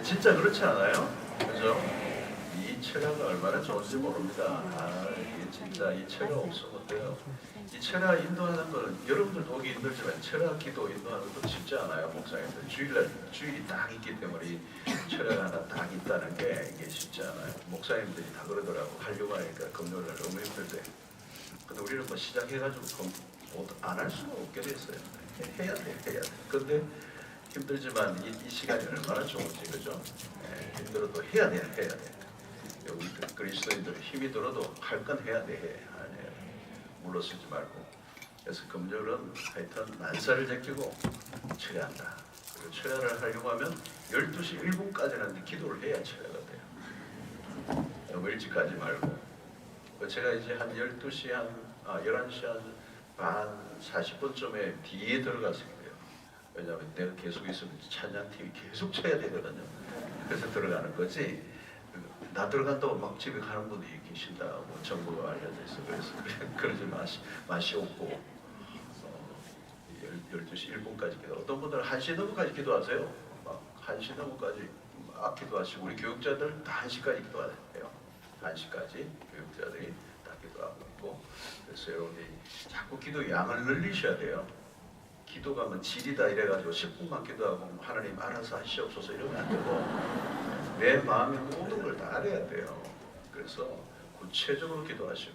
진짜 그렇지 않아요? 그죠? 이 철야가 얼마나 좋은지 모릅니다. 이게 진짜 이 철야 없으면 어때요? 이 철야 인도하는 거는 여러분들 보기 힘들지만 철야 기도 인도하는 것도 쉽지 않아요. 목사님들 주일이 딱 있기 때문에 이 철야가 하나 딱 있다는 게 이게 쉽지 않아요. 목사님들이 다 그러더라고. 하려고 하니까 금요일날 너무 힘들대. 근데 우리는 뭐 시작해가지고 안 할 수가 없게 됐어요. 해야 돼. 근데 힘들지만 이 시간이 얼마나 좋은지, 그죠? 힘들어도 해야 돼. 우리 그리스도인들은 힘이 들어도 할 건 해야 돼. 안 해요. 물러서지 말고. 그래서 금요일은 하여튼 난사를 제끼고 철야한다. 그리고 철야를 하려고 하면 12시 1분까지는 기도를 해야 철야가 돼요. 너무 일찍 가지 말고. 제가 이제 한 12시 11시 반 40분쯤에 뒤에 들어가서 그래요. 왜냐하면 내가 계속 있으면 찬양팀이 계속 쳐야 되거든요. 그래서 들어가는 거지. 나 들어간다고 막 집에 가는 분들이 계신다고 정보가 알려져 있어. 그래서 그러지 마시옵고 12시 1분까지 기도. 어떤 분들은 1시 넘어까지 기도하세요. 막 1시 넘어까지 막 기도하시고 우리 교육자들 다 1시까지 기도해요. 1시까지 교육자들이 다 기도하고 있고. 그래서 여러분이 자꾸 기도 양을 늘리셔야 돼요. 기도가 뭐 질이다 이래가지고 10분만 기도하고 하나님 알아서 하시옵소서 이러면 안 되고 내 마음의 모든 걸 다 알아야 돼요. 그래서 구체적으로 기도하시고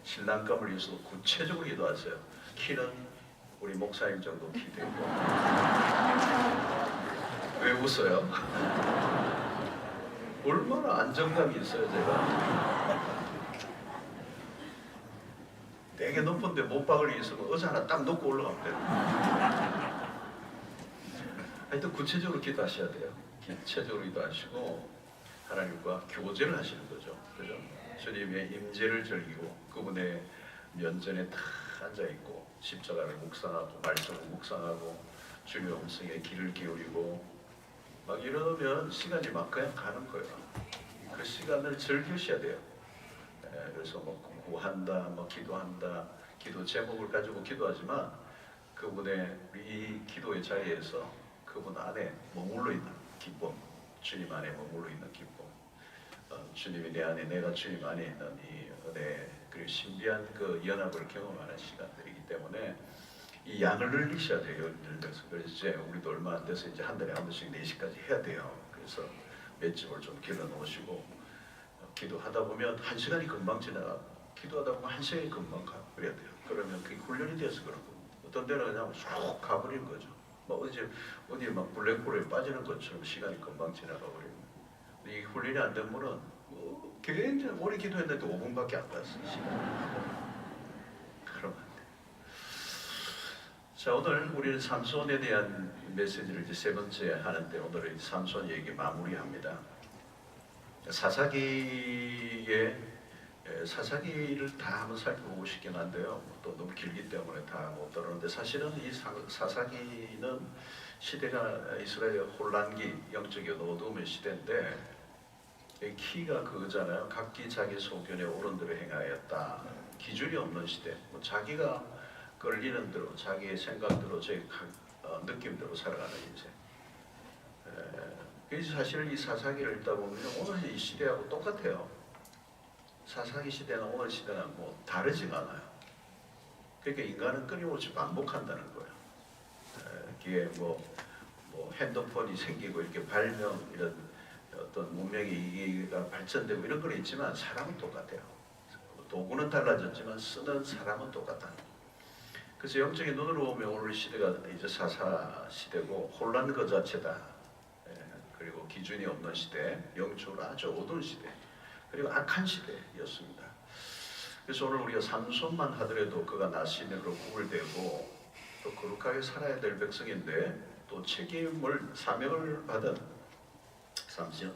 신랑감을 위해서 구체적으로 기도하세요. 키는 우리 목사님 정도 키 되고. 왜 웃어요? 얼마나 안정감이 있어요 제가. 되게 높은데 못박을 있으면 의자 하나 딱 놓고 올라가면 돼요. 하여튼 구체적으로 기도하셔야 돼요. 구체적으로 기도하시고 하나님과 교제를 하시는 거죠. 그죠? 주님의 임재를 즐기고 그분의 면전에 다 앉아있고 십자가를 묵상하고 말씀을 묵상하고 주님의 음성에 귀를 기울이고 막 이러면 시간이 막 그냥 가는 거예요. 그 시간을 즐기셔야 돼요. 그래서 뭐 구한다, 뭐 기도한다, 기도 제목을 가지고 기도하지만 그분의 이 기도의 자리에서 그분 안에 머물러 있는 기쁨, 주님 안에 머물러 있는 기쁨, 주님이 내 안에, 내가 주님 안에 있는 이 은혜, 그리고 신비한 그 연합을 경험하는 시간들이기 때문에 이 양을 늘리셔야 돼요. 그래서 이제 우리도 얼마 안 돼서 이제 한 달에 한 번씩 4시까지 해야 돼요. 그래서 몇 집을 좀 길러 놓으시고 기도하다 보면 1시간이 금방 지나가고 기도하다 보면 1시간이 금방 가고 그래야 돼요. 그러면 그게 훈련이 돼서 그런 거. 어떤 때는 그냥 쑥 가버리는 거죠. 뭐 어디 막 블랙홀에 빠지는 것처럼 시간이 금방 지나가 버리는 거예요. 이 훈련이 안 된 분은 굉장히 오래 기도했는데 5분밖에 안 갔어요. 시간. 그러면 안 돼요. 자, 오늘 우리는 삼손에 대한 메시지를 이제 세 번째 하는데 오늘은 삼손 얘기 마무리합니다. 사사기를 다 한번 살펴보고 싶긴 한데요. 또 너무 길기 때문에 다 못 다루는데 사실은 이 사사기는 시대가 이스라엘 혼란기, 영적인 어두움의 시대인데 키가 그거잖아요. 각기 자기 소견에 옳은 대로 행하였다. 기준이 없는 시대. 뭐 자기가 끌리는 대로, 자기의 생각대로, 제 느낌대로 살아가는 인생. 그래서 사실 이 사사기를 읽다 보면 오늘 이 시대하고 똑같아요. 사사기 시대나 오늘 시대는 뭐 다르지가 않아요. 그러니까 인간은 끊임없이 반복한다는 거예요. 이게 뭐 핸드폰이 생기고 이렇게 발명 이런 어떤 문명의 이기가 발전되고 이런 건 있지만 사람은 똑같아요. 도구는 달라졌지만 쓰는 사람은 똑같다. 그래서 영적인 눈으로 보면 오늘 시대가 이제 사사 시대고 혼란 그 자체다. 그리고 기준이 없는 시대, 영적으로 아주 어두운 시대, 그리고 악한 시대였습니다. 그래서 오늘 우리가 삼손만 하더라도 그가 나시인으로 구별되고 또 거룩하게 살아야 될 백성인데 또 책임을 사명을 받은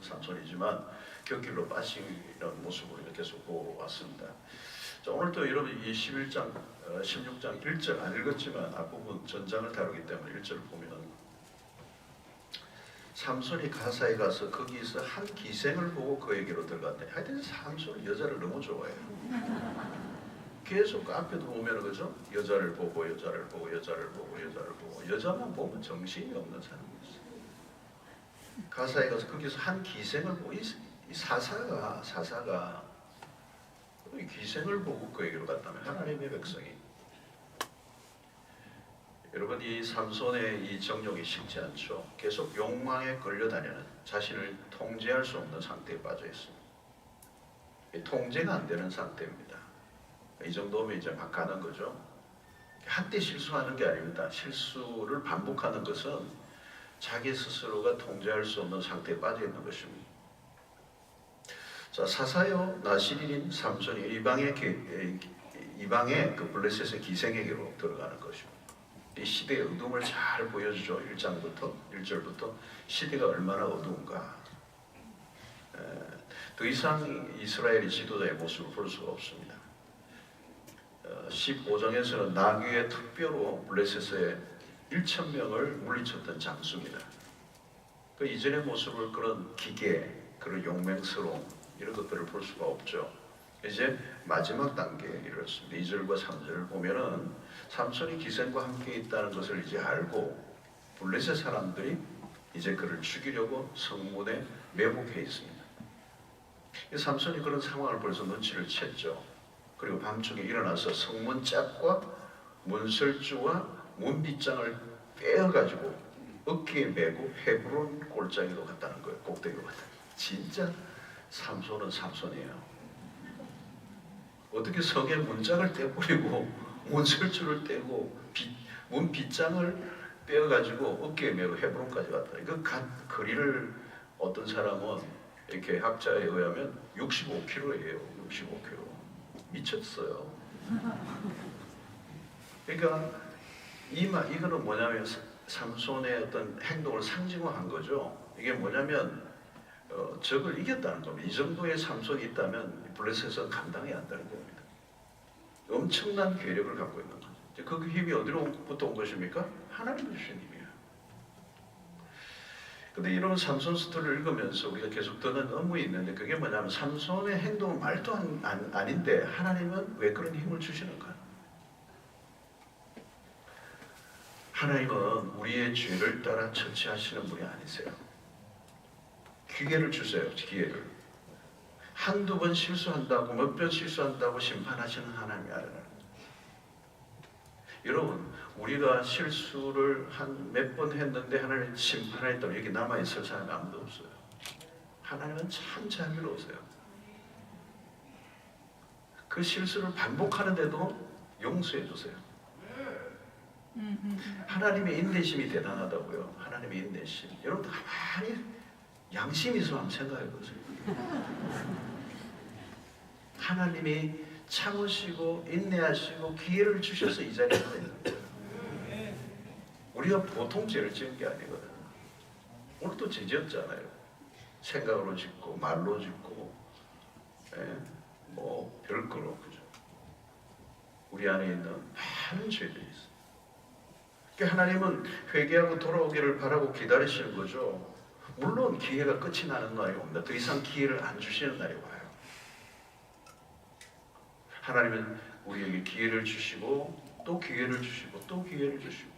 삼손이지만 곁길로 빠지는 모습을 이렇게 계속 보았습니다. 자, 오늘도 여러분 이 11장, 16장 1절 안 읽었지만 앞부분 전장을 다루기 때문에 1절을 보면 삼손이 가사에 가서 거기서 한 기생을 보고 그에게로 들어갔대. 하여튼 삼손이 여자를 너무 좋아해요. 계속 그 앞에도 보면 그죠? 여자를 보고 여자를 보고 여자를 보고 여자를 보고 여자만 보면 정신이 없는 사람이었어요. 가사에 가서 거기서 한 기생을 보고 이 사사가 이 기생을 보고 그에게로 갔다면 하나님의 백성이. 여러분, 이 삼손의 이 정욕이 식지 않죠. 계속 욕망에 끌려다니는, 자신을 통제할 수 없는 상태에 빠져 있습니다. 통제가 안 되는 상태입니다. 이 정도면 이제 막 가는 거죠. 한때 실수하는 게 아닙니다. 실수를 반복하는 것은 자기 스스로가 통제할 수 없는 상태에 빠져 있는 것입니다. 자, 사사요 나시린인 삼손이 이방의 그 블레셋의 기생에게로 들어가는 것입니다. 이 시대의 어둠을 잘 보여주죠. 1절부터 시대가 얼마나 어두운가. 더 이상 이스라엘의 지도자의 모습을 볼 수가 없습니다. 15장에서는 나귀의 특별로 블레셋의 1,000명을 물리쳤던 장수입니다. 그 이전의 모습을 그런 기계, 그런 용맹스러움 이런 것들을 볼 수가 없죠. 이제 마지막 단계에 이르렀습니다. 2절과 3절을 보면은 삼손이 기생과 함께 있다는 것을 이제 알고 블레셋 사람들이 이제 그를 죽이려고 성문에 매복해 있습니다. 삼손이 그런 상황을 벌써 눈치를 챘죠. 그리고 밤중에 일어나서 성문 짝과 문설주와 문빗장을 빼어가지고 어깨에 메고 헤브론 골짜기로 갔다는 거예요. 꼭대기로 갔다. 진짜 삼손은 삼손이에요. 어떻게 성에 문짝을 떼버리고 문설주를 떼고 문빗장을 빼어가지고 어깨에 메고 헤브론까지 갔다. 그 거리를 어떤 사람은 이렇게 학자에 의하면 65km예요. 65km. 미쳤어요. 그러니까 이거는 뭐냐면 삼손의 어떤 행동을 상징화한 거죠. 이게 뭐냐면 적을 이겼다는 겁니다. 이 정도의 삼손이 있다면 블레셋은 감당해야 한다는 겁니다. 엄청난 괴력을 갖고 있는 거죠. 그 힘이 어디로부터 온 것입니까? 하나님의 주신 힘이에요. 근데 이런 삼손 스토리를 읽으면서 우리가 계속 듣는 의문이 있는데, 그게 뭐냐면 삼손의 행동은 말도 아닌데 하나님은 왜 그런 힘을 주시는가? 하나님은 우리의 죄를 따라 처치하시는 분이 아니세요. 기회를 주세요. 기회를. 한두 번 실수한다고, 몇 번 실수한다고 심판하시는 하나님이 아니라, 여러분, 우리가 실수를 한 몇 번 했는데 하나님 심판했다면 여기 남아있을 사람이 아무도 없어요. 하나님은 참 자비로우세요. 그 실수를 반복하는데도 용서해 주세요. 하나님의 인내심이 대단하다고요. 하나님의 인내심. 여러분 가만히 양심이 있으면 한번 생각해 보세요. 하나님이 참으시고 인내하시고 기회를 주셔서 이 자리에 있는 거예요. 우리가 보통 죄를 지은 게 아니거든요. 오늘도 죄 지었잖아요. 생각으로 짓고 말로 짓고 뭐 별거로, 그죠? 우리 안에 있는 많은 죄들이 있어요. 그러니까 하나님은 회개하고 돌아오기를 바라고 기다리시는 거죠. 물론 기회가 끝이 나는 날이 옵니다. 더 이상 기회를 안 주시는 날이 와요. 하나님은 우리에게 기회를 주시고 또 기회를 주시고 또 기회를 주시고,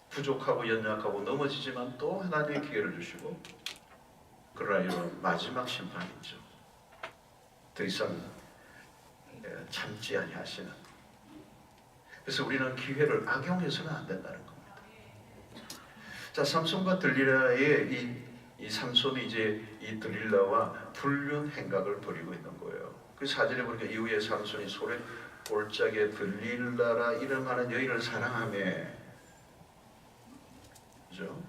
부족하고 연약하고 넘어지지만 또 하나님의 기회를 주시고, 그러나 이런 마지막 심판이 있죠. 더 이상 참지 아니하시는. 그래서 우리는 기회를 악용해서는 안 된다는 겁니다. 자, 삼손과 들릴라의 이 삼손이 이제 이 들릴라와 불륜 행각을 벌이고 있는 거예요. 그 사진에 보니까 이후에 삼손이 소래 골짜기에 들릴라라 이름하는 여인을 사랑하며, 그죠?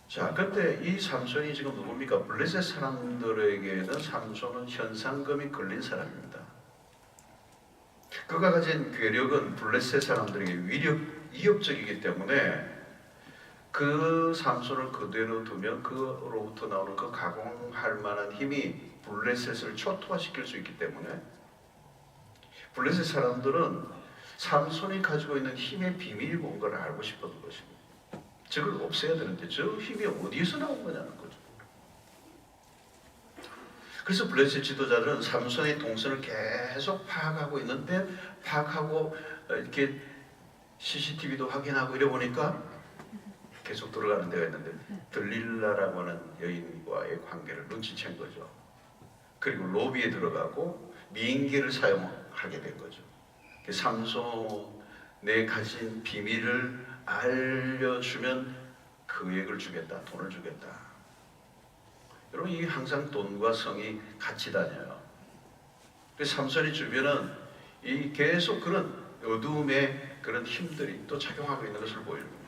자, 근데 이 삼손이 지금 누굽니까? 블레셋 사람들에게는 삼손은 현상금이 걸린 사람입니다. 그가 가진 괴력은 블레셋 사람들에게 위협적이기 때문에 그 삼손을 그대로 두면 그로부터 나오는 그 가공할 만한 힘이 블레셋을 초토화시킬 수 있기 때문에 블레셋 사람들은 삼손이 가지고 있는 힘의 비밀이 뭔가를 알고 싶었던 것입니다. 저걸 없애야 되는데 저 힘이 어디에서 나온 거냐는 거죠. 그래서 블레셋 지도자들은 삼손의 동선을 계속 파악하고 있는데, 파악하고 이렇게 CCTV도 확인하고 이래 보니까 계속 들어가는 데가 있는데 들릴라라고 하는 여인과의 관계를 눈치챈 거죠. 그리고 로비에 들어가고 미인계를 사용하게 된 거죠. 삼손에 가진 비밀을 알려주면 금액을 주겠다, 돈을 주겠다. 여러분, 이게 항상 돈과 성이 같이 다녀요. 그래서 삼손의 주변은 이 계속 그런 어두움의 그런 힘들이 또 작용하고 있는 것을 보여줍니다.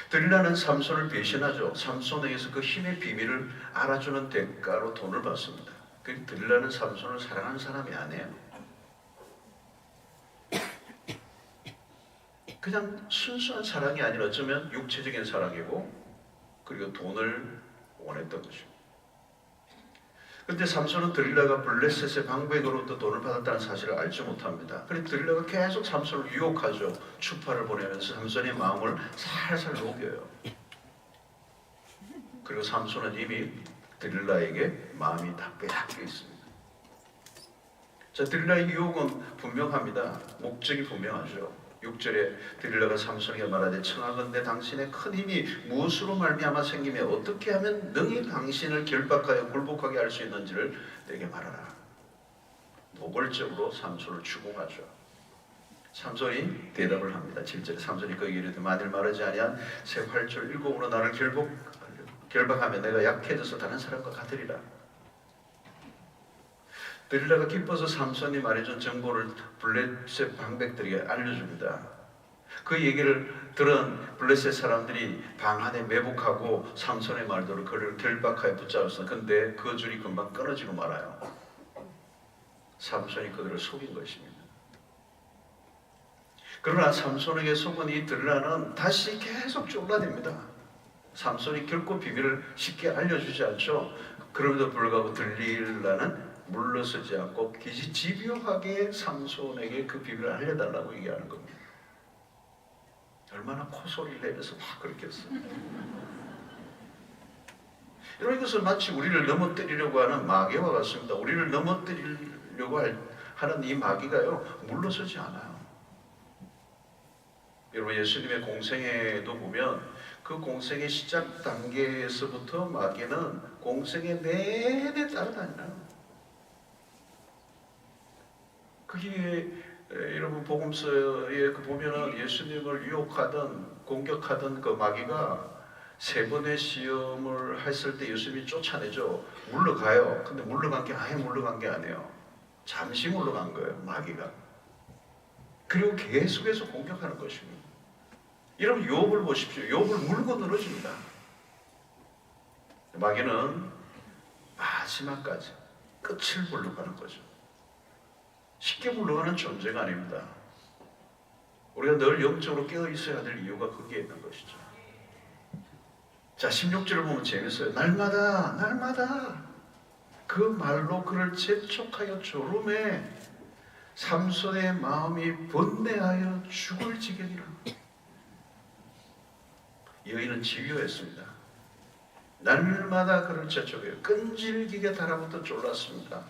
들릴라는 삼손을 배신하죠. 삼손에게서 그 힘의 비밀을 알아주는 대가로 돈을 받습니다. 그 들릴라는 삼손을 사랑하는 사람이 아니에요. 그냥 순수한 사랑이 아니라 어쩌면 육체적인 사랑이고 그리고 돈을 원했던 것입니다. 그런데 삼손은 들릴라가 블레셋의 방백으로부터 돈을 받았다는 사실을 알지 못합니다. 그래서 들릴라가 계속 삼손을 유혹하죠. 추파를 보내면서 삼손의 마음을 살살 녹여요. 그리고 삼손은 이미 들릴라에게 마음이 다 빼앗겨 있습니다. 자, 들릴라의 유혹은 분명합니다. 목적이 분명하죠. 6절에 들릴라가 삼손에게 말하되 청하건대 당신의 큰 힘이 무엇으로 말미암아 생기며 어떻게 하면 능히 당신을 결박하여 굴복하게 할 수 있는지를 내게 말하라. 노골적으로 삼손을 추궁하죠. 삼손이 대답을 합니다. 7절에 삼손이 그에게 이르되 만일 말하지 아니한 새 활줄 7으로 나를 결박하면 내가 약해져서 다른 사람과 같으리라. 들릴라가 기뻐서 삼손이 말해준 정보를 블레셋 방백들에게 알려줍니다. 그 얘기를 들은 블레셋 사람들이 방 안에 매복하고 삼손의 말대로 그를 결박하여 붙잡았어. 근데 그 줄이 금방 끊어지고 말아요. 삼손이 그들을 속인 것입니다. 그러나 삼손에게 속은 이 들릴라는 다시 계속 쫄라댑니다. 삼손이 결코 비밀을 쉽게 알려주지 않죠. 그럼에도 불구하고 들릴라는 물러서지 않고 기지집요하게 삼손에게 그 비밀을 알려달라고 얘기하는 겁니다. 얼마나 코소리를 내면서 막 그랬겠어요. 이런 이것은 마치 우리를 넘어뜨리려고 하는 마귀와 같습니다. 우리를 넘어뜨리려고 하는 이 마귀가요, 물러서지 않아요. 여러분, 예수님의 공생애도 보면 그 공생의 시작 단계에서부터 마귀는 공생의 내내 따라다니나요. 그게 여러분 복음서에 보면은 예수님을 유혹하던 공격하던 그 마귀가 3번의 시험을 했을 때 예수님이 쫓아내죠. 물러가요. 근데 물러간 게 아예 물러간 게 아니에요. 잠시 물러간 거예요, 마귀가. 그리고 계속해서 공격하는 것입니다. 여러분, 욥을 보십시오. 욥을 물고 늘어집니다. 마귀는 마지막까지 끝을 보려고 하는 거죠. 쉽게 물러가는 존재가 아닙니다. 우리가 늘 영적으로 깨어 있어야 될 이유가 거기에 있는 것이죠. 자, 16절을 보면 재밌어요. 날마다 그 말로 그를 재촉하여 조름에 삼손의 마음이 번뇌하여 죽을 지경이라. 여인은 집요했습니다. 날마다 그를 재촉해요. 끈질기게 달아붙어 쫄랐습니다.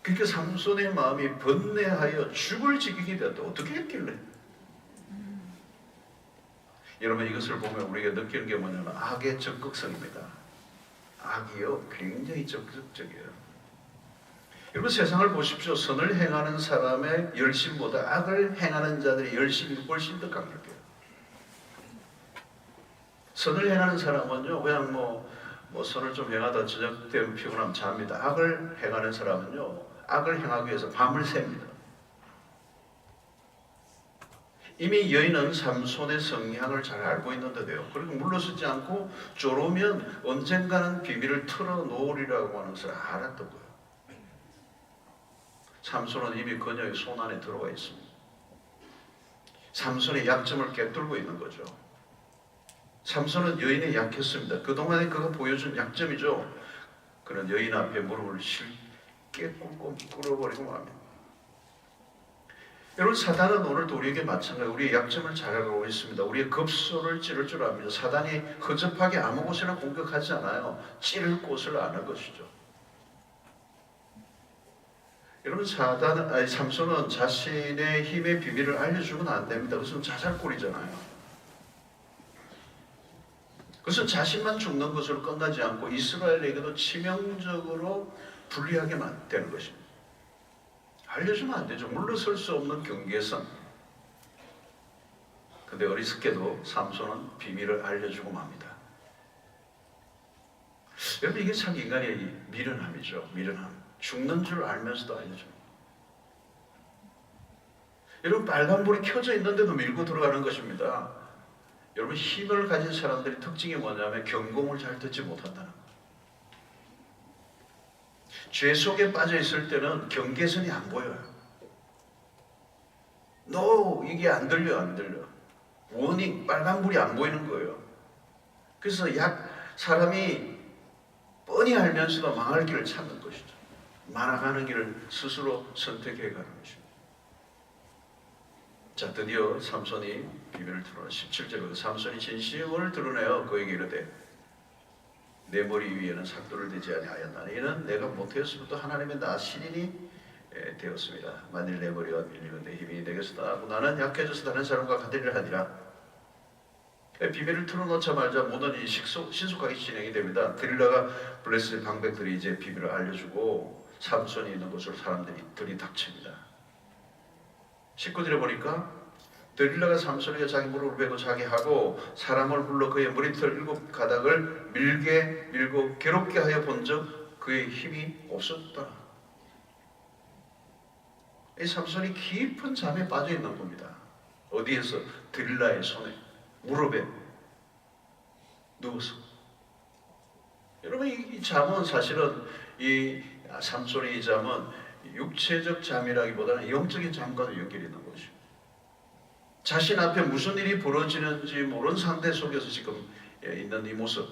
그러니까 삼손의 마음이 번뇌하여 죽을 지경이 되었다. 어떻게 했길래? 여러분, 이것을 보면 우리가 느끼는 게 뭐냐면 악의 적극성입니다. 악이요, 굉장히 적극적이에요. 여러분, 세상을 보십시오. 선을 행하는 사람의 열심보다 악을 행하는 자들의 열심이 훨씬 더 강력해요. 선을 행하는 사람은요, 그냥 뭐 선을 좀 행하다 저녁 되면 피곤하면 잡니다. 악을 행하는 사람은요, 악을 행하기 위해서 밤을 샙니다. 이미 여인은 삼손의 성향을 잘 알고 있는데도요, 그리고 물러서지 않고 쪼르면 언젠가는 비밀을 털어놓으리라고 하는 것을 알았던 거예요. 삼손은 이미 그녀의 손 안에 들어와 있습니다. 삼손의 약점을 꿰뚫고 있는 거죠. 삼손은 여인의 약했습니다. 그동안에 그가 보여준 약점이죠. 그는 여인 앞에 무릎을 쉽게 꿇고 꿇어버리고 맙니다. 여러분, 사단은 오늘도 우리에게 마찬가지로 우리의 약점을 잘 알고 있습니다. 우리의 급소를 찌를 줄 압니다. 사단이 허접하게 아무 곳이나 공격하지 않아요. 찌를 곳을 아는 것이죠. 여러분, 삼손은 자신의 힘의 비밀을 알려주면 안 됩니다. 그것은 자살골이잖아요. 그것은 자신만 죽는 것으로 끝나지 않고 이스라엘에게도 치명적으로 불리하게 되는 것입니다. 알려주면 안 되죠. 물러설 수 없는 경계선. 근데 어리석게도 삼손은 비밀을 알려주고 맙니다. 여러분, 이게 참 인간의 미련함이죠. 미련함. 죽는 줄 알면서도 알려줍니다. 여러분, 빨간불이 켜져 있는데도 밀고 들어가는 것입니다. 여러분, 힘을 가진 사람들의 특징이 뭐냐면 경고를 잘 듣지 못한다는 것. 죄 속에 빠져 있을 때는 경계선이 안 보여요. 이게 안 들려. 워닝, 빨간불이 안 보이는 거예요. 그래서 사람이 뻔히 알면서도 망할 길을 찾는 것이죠. 말아가는 길을 스스로 선택해 가는 것입니다. 자, 드디어 삼손이 비밀을 드러내 17절에 삼손이 진심을 드러내어 그에게 이르되 내 머리 위에는 삭도를 대지 아니하였나니 이는 내가 모태에서부터 하나님의 나 신인이 되었습니다. 만일 내 머리가 밀리면 내 힘이 내게서 떠나고 나는 약해져서 다른 사람과 같은 일을 하니라. 비밀을 틀어놓자마자 모든 일이 신속하게 진행이 됩니다. 드릴라가 블레셋의 방백들이 이제 비밀을 알려주고 삼손이 있는 곳으로 사람들이 들이닥칩니다. 19절에 보니까 드릴라가 삼손에게 자기 무릎을 베고 자기 하고 사람을 불러 그의 머리털 7가닥을 밀고 괴롭게 하여 본즉 그의 힘이 없었다. 이 삼손이 깊은 잠에 빠져 있는 겁니다. 어디에서? 드릴라의 손에, 무릎에 누워서. 여러분, 이 잠은 사실은 이 삼손의 이 잠은 육체적 잠이라기보다는 영적인 잠과도 연결이 있는 것이죠. 자신 앞에 무슨 일이 벌어지는지 모르는 상태 속에서 지금 있는 이 모습.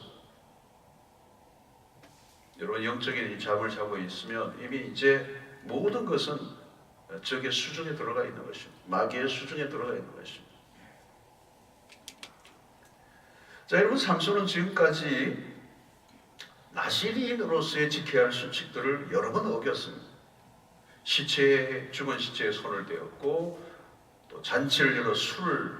여러분, 영적인 이 잠을 자고 있으면 이미 이제 모든 것은 적의 수중에 들어가 있는 것입니다. 마귀의 수중에 들어가 있는 것입니다. 자, 여러분, 삼손은 지금까지 나시린으로서의 지켜야 할 수칙들을 여러 번 어겼습니다. 죽은 시체에 손을 대었고, 또 잔치를 열어 술을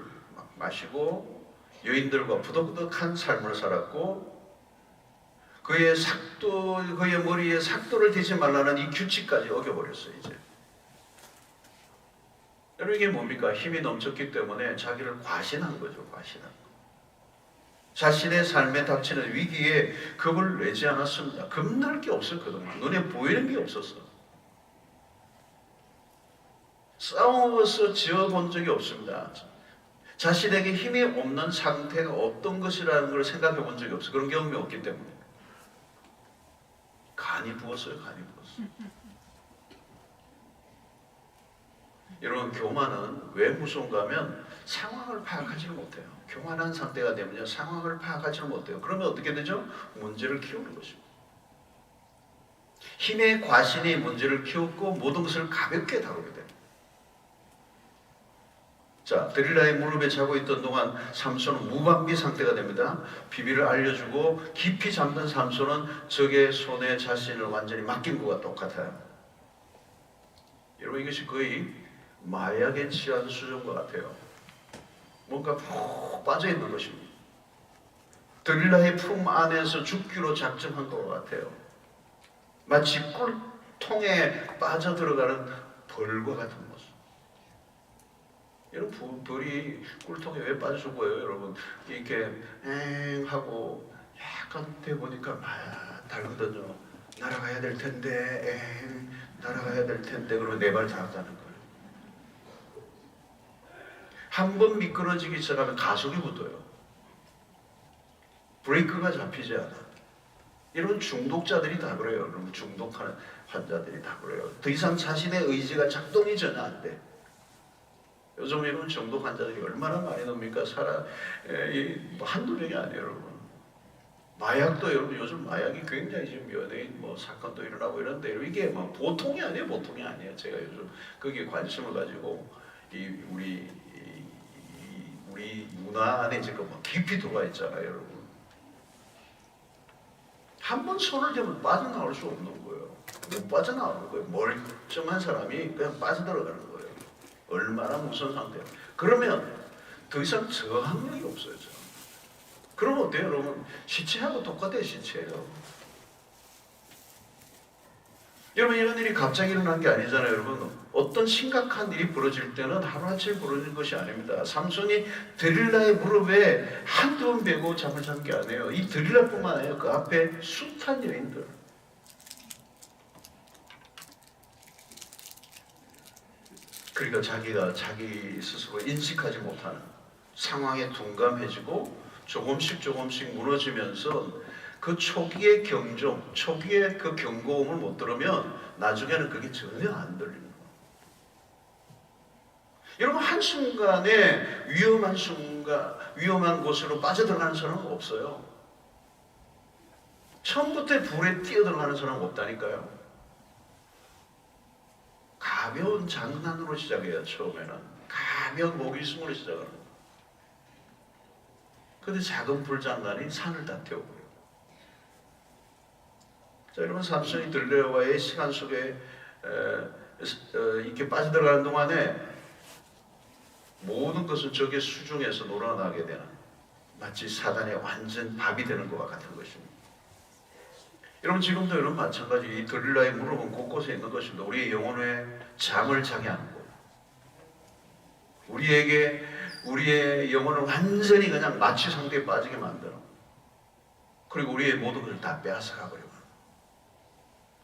마시고, 여인들과 부득부득한 삶을 살았고, 그의 머리에 삭도를 대지 말라는 이 규칙까지 어겨버렸어요, 이제. 여러분, 이게 뭡니까? 힘이 넘쳤기 때문에 자기를 과신한 거죠, 과신한 거. 자신의 삶에 닥치는 위기에 겁을 내지 않았습니다. 겁날 게 없었거든요. 눈에 보이는 게 없었어. 싸워서 지어본 적이 없습니다. 자신에게 힘이 없는 상태가 어떤 것이라는 걸 생각해 본 적이 없어요. 그런 경험이 없기 때문에. 간이 부었어요. 여러분, 교만은 왜 무서운가 하면 상황을 파악하지 못해요. 교만한 상태가 되면요, 상황을 파악하지 못해요. 그러면 어떻게 되죠? 문제를 키우는 것입니다. 힘의 과신이 문제를 키웠고 모든 것을 가볍게 다루게 됩니다. 자, 드릴라의 무릎에 자고 있던 동안 삼손은 무방비 상태가 됩니다. 비밀을 알려주고 깊이 잠든 삼손은 적의 손에 자신을 완전히 맡긴 것과 똑같아요. 여러분, 이것이 거의 마약에 취한 수준과 같아요. 뭔가 푹 빠져있는 것입니다. 드릴라의 품 안에서 죽기로 작정한 것 같아요. 마치 꿀통에 빠져들어가는 벌과 같은 모습. 여러분, 벌이 꿀통에 왜 빠져 죽어요? 여러분, 이렇게 하고 약간 돼보니까 막 달거든요. 날아가야 될 텐데, 날아가야 될 텐데, 그러면 네 발 다 가는 거예요. 한 번 미끄러지기 시작하면 가속이 붙어요. 브레이크가 잡히지 않아. 이런 중독자들이 다 그래요. 여러분, 중독하는 환자들이 다 그래요. 더 이상 자신의 의지가 작동이 전혀 안 돼. 요즘 이런 중독 환자들이 얼마나 많이 놉니까? 한두 명이 아니에요, 여러분. 마약도 여러분, 요즘 마약이 굉장히 지금 연예인 사건도 일어나고 이런데 이게 보통이 아니에요, 보통이 아니에요. 제가 요즘 거기에 관심을 가지고 우리 문화 안에 지금 깊이 들어와 있잖아요, 여러분. 한 번 손을 대면 빠져나올 수 없는 거예요. 못 빠져나오는 거예요. 멀쩡한 사람이 그냥 빠져들어가는 거예요. 얼마나 무서운 상태예요. 그러면 더 이상 저항력이 없어요. 그럼 어때요, 여러분? 시체하고 똑같아요, 시체예요. 여러분, 이런 일이 갑자기 일어난 게 아니잖아요, 여러분. 어떤 심각한 일이 벌어질 때는 하루아침에 벌어진 것이 아닙니다. 삼손이 드릴라의 무릎에 한두 번 베고 잠을 잔 게 아니에요. 이 드릴라뿐만 아니라 그 앞에 숱한 여인들. 그러니까 자기가 자기 스스로 인식하지 못하는 상황에 둔감해지고 조금씩 무너지면서 그 초기의 경종, 초기의 그 경고음을 못 들으면 나중에는 그게 전혀 안 들리는 거예요. 여러분, 한순간에 위험한 곳으로 빠져들어가는 사람은 없어요. 처음부터 불에 뛰어들어가는 사람은 없다니까요. 가벼운 장난으로 시작해요. 처음에는 가벼운 모기숨으로 시작하는 거예요. 근데 작은 불장난이 산을 다 태우고요. 자, 여러분, 삼손이 들레와의 시간 속에 이렇게 빠져들어가는 동안에 모든 것은 적의 수중에서 놀아나게 되는, 마치 사단의 완전 밥이 되는 것과 같은 것입니다. 여러분, 지금도 여러분 마찬가지, 이 들릴라의 무릎은 곳곳에 있는 것입니다. 우리의 영혼에 잠을 자게 하는 것, 우리의 영혼을 완전히 그냥 마취 상태에 빠지게 만드는, 그리고 우리의 모든 것을 다 빼앗아가버리고.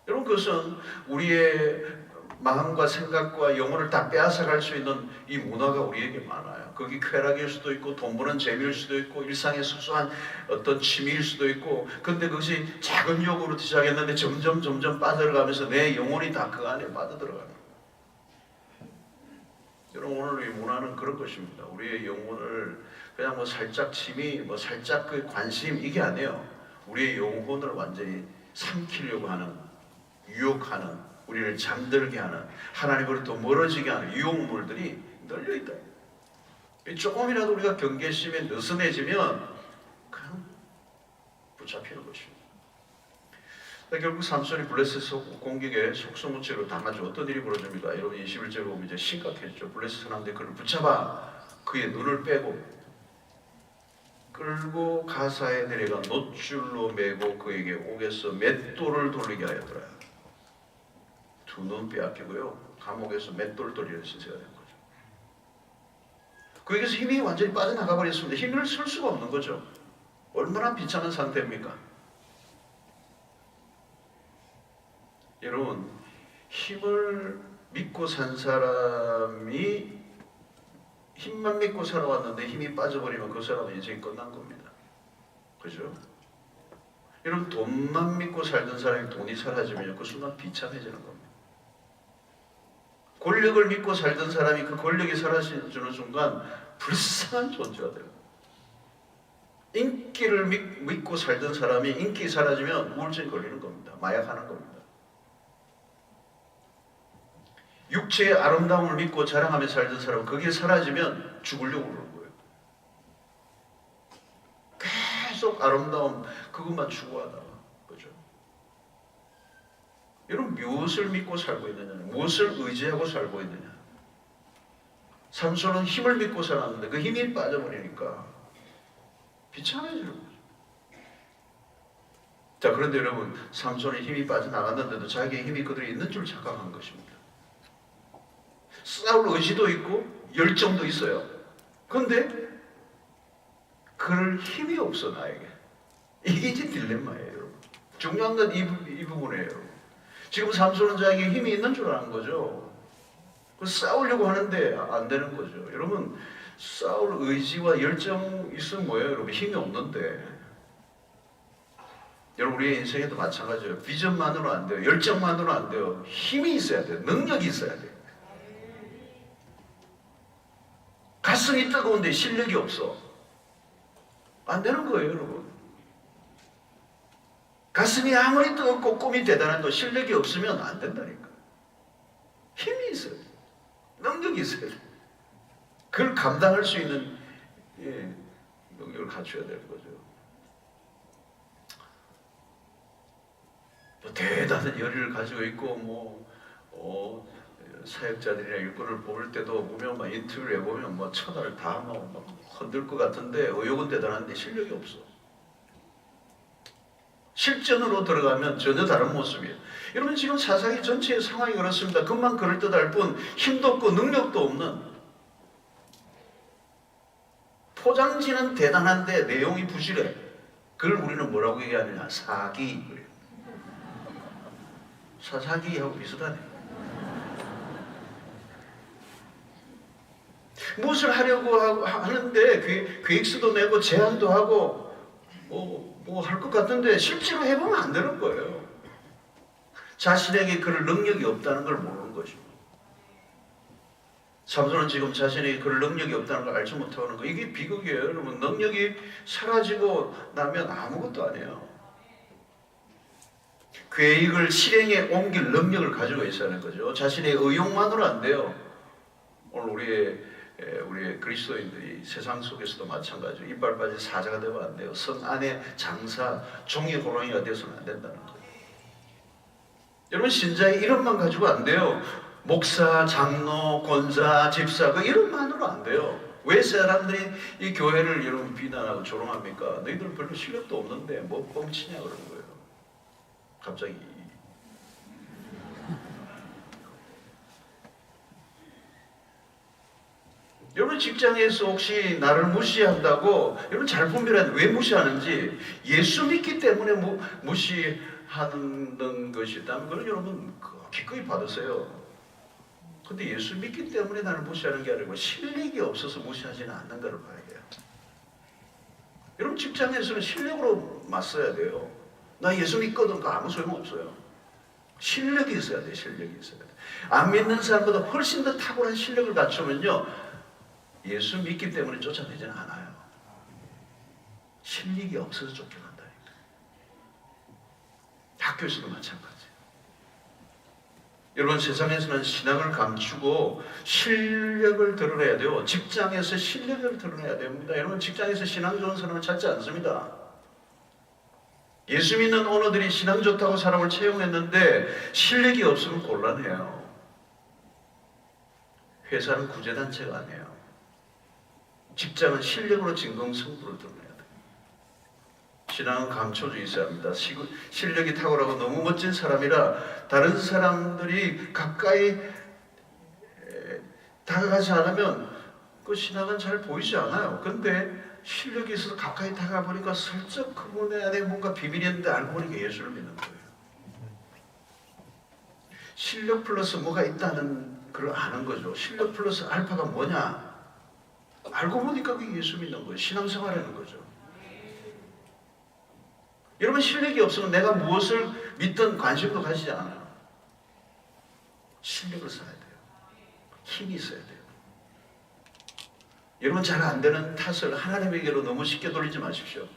여러분, 그것은 우리의 마음과 생각과 영혼을 다 빼앗아갈 수 있는 이 문화가 우리에게 많아요. 그게 쾌락일 수도 있고 돈 버는 재미일 수도 있고 일상의 소소한 어떤 취미일 수도 있고, 근데 그것이 작은 욕으로 시작했는데 점점 빠져들어가면서 내 영혼이 다 그 안에 빠져들어가는 거예요. 여러분, 오늘 이 문화는 그런 것입니다. 우리의 영혼을 그냥 뭐 살짝 취미, 뭐 살짝 그 관심, 이게 아니에요. 우리의 영혼을 완전히 삼키려고 하는, 유혹하는, 우리를 잠들게 하는, 하나님으로부터 멀어지게 하는 유혹물들이 널려있다. 조금이라도 우리가 경계심에 느슨해지면 그냥 붙잡히는 것입니다. 결국 삼손이 블레셋 공격에 속수무책으로 당하죠. 어떤 일이 벌어집니까? 여러분, 21절에 보면 이제 심각해지죠. 블레셋 사람들이 그를 붙잡아 그의 눈을 빼고 끌고 가사에 내려가 놋줄로 매고 그에게 옥에서 맷돌을 돌리게 하였더라. 두 눈 빼앗기고요, 감옥에서 맷돌 돌리는 신세가 된 거죠. 그에게서 힘이 완전히 빠져나가 버렸습니다. 힘을 쓸 수가 없는 거죠. 얼마나 비참한 상태입니까? 여러분, 힘을 믿고 산 사람이, 힘만 믿고 살아왔는데 힘이 빠져버리면 그 사람은 인생이 끝난 겁니다. 그죠? 여러분, 돈만 믿고 살던 사람이 돈이 사라지면 그 순간 비참해지는 겁니다. 권력을 믿고 살던 사람이 그 권력이 사라지는 순간 불쌍한 존재가 돼요. 인기를 믿고 살던 사람이 인기 사라지면 우울증 걸리는 겁니다. 마약하는 겁니다. 육체의 아름다움을 믿고 자랑하며 살던 사람은 그게 사라지면 죽으려고 그러는 거예요. 계속 아름다움 그것만 추구하다가, 그죠? 여러분, 무엇을 믿고 살고 있느냐, 무엇을 의지하고 살고 있느냐. 삼손은 힘을 믿고 살았는데 그 힘이 빠져버리니까 비참해지는 거죠. 자, 그런데 여러분, 삼손의 힘이 빠져나갔는데도 자기의 힘이 그대로 있는 줄 착각한 것입니다. 싸울 의지도 있고 열정도 있어요. 그런데 그럴 힘이 없어, 나에게. 이게 이제 딜레마예요, 여러분. 중요한 건 이 부분이에요, 여러분. 지금 삼손은 자기의 힘이 있는 줄 아는 거죠. 싸우려고 하는데 안 되는 거죠. 여러분, 싸울 의지와 열정 있으면 뭐예요, 여러분? 힘이 없는데. 여러분, 우리의 인생에도 마찬가지예요. 비전만으로 안 돼요. 열정만으로 안 돼요. 힘이 있어야 돼요. 능력이 있어야 돼요. 가슴이 뜨거운데 실력이 없어. 안 되는 거예요, 여러분. 가슴이 아무리 뜨겁고 꿈이 대단해도 실력이 없으면 안 된다니까. 힘이 있어요. 능력이 있어요. 그걸 감당할 수 있는 능력을 갖춰야 되는 거죠. 뭐 대단한 열의를 가지고 있고 사역자들이나 일꾼을 뽑을 때도 보면 막 인터뷰를 해보면 뭐 천하를 다 막 흔들 것 같은데 의욕은 대단한데 실력이 없어. 실전으로 들어가면 전혀 다른 모습이에요. 여러분 지금 사사기 전체의 상황이 그렇습니다. 금방 그럴듯할 뿐 힘도 없고 능력도 없는, 포장지는 대단한데 내용이 부실해. 그걸 우리는 뭐라고 얘기하느냐? 사기. 그래요. 사사기하고 비슷하네. 무엇을 하려고 하는데 계획서도 내고 제안도 하고 뭐 할 것 같은데 실제로 해보면 안 되는 거예요. 자신에게 그럴 능력이 없다는 걸 모르는 것입니다. 삼손은 지금 자신에게 그럴 능력이 없다는 걸 알지 못하는 거. 이게 비극이에요. 여러분 능력이 사라지고 나면 아무것도 아니에요. 계획을 실행에 옮길 능력을 가지고 있어야 하는 거죠. 자신의 의욕만으로 안 돼요. 오늘 우리의 그리스도인들이 세상 속에서도 마찬가지로 이빨 빠진 사자가 되면 안 돼요. 성 안에 장사, 종이 호랑이가 되어서는 안 된다는 거예요. 여러분 신자의 이름만 가지고 안 돼요. 목사, 장로, 권사, 집사 그 이름만으로 안 돼요. 왜 사람들이 이 교회를 여러분 비난하고 조롱합니까? 너희들 별로 실력도 없는데 뭐 뻥치냐 그러는 거예요. 갑자기. 여러분 직장에서 혹시 나를 무시한다고 여러분 잘 분별해야 돼. 왜 무시하는지. 예수 믿기 때문에 무시하는 것이 있다면 그건 여러분 기꺼이 받으세요. 근데 예수 믿기 때문에 나를 무시하는 게 아니고 실력이 없어서 무시하지는 않는 걸 봐야 돼요. 여러분 직장에서는 실력으로 맞서야 돼요. 나 예수 믿거든. 아무 소용없어요. 실력이 있어야 돼. 실력이 있어야 돼. 안 믿는 사람보다 훨씬 더 탁월한 실력을 갖추면요 예수 믿기 때문에 쫓아내지는 않아요. 실력이 없어서 쫓겨난다니까. 학교에서도 마찬가지예요. 여러분 세상에서는 신앙을 감추고 실력을 드러내야 돼요. 직장에서 실력을 드러내야 됩니다. 여러분 직장에서 신앙 좋은 사람은 찾지 않습니다. 예수 믿는 오너들이 신앙 좋다고 사람을 채용했는데 실력이 없으면 곤란해요. 회사는 구제단체가 아니에요. 직장은 실력으로 진검승부를 드러내야 돼요. 신앙은 감춰져 있어야 합니다. 실력이 탁월하고 너무 멋진 사람이라 다른 사람들이 가까이 다가가지 않으면 그 신앙은 잘 보이지 않아요. 근데 실력이 있어서 가까이 다가가 보니까 슬쩍 그분의 안에 뭔가 비밀이 있는데 알고 보니까 예수를 믿는 거예요. 실력 플러스 뭐가 있다는 걸 아는 거죠. 실력 플러스 알파가 뭐냐? 알고 보니까 그게 예수 믿는 거예요. 신앙생활하는 거죠. 여러분 실력이 없으면 내가 무엇을 믿든 관심도 가지지 않아요. 실력을 써야 돼요. 힘이 있어야 돼요. 여러분 잘 안 되는 탓을 하나님에게로 너무 쉽게 돌리지 마십시오.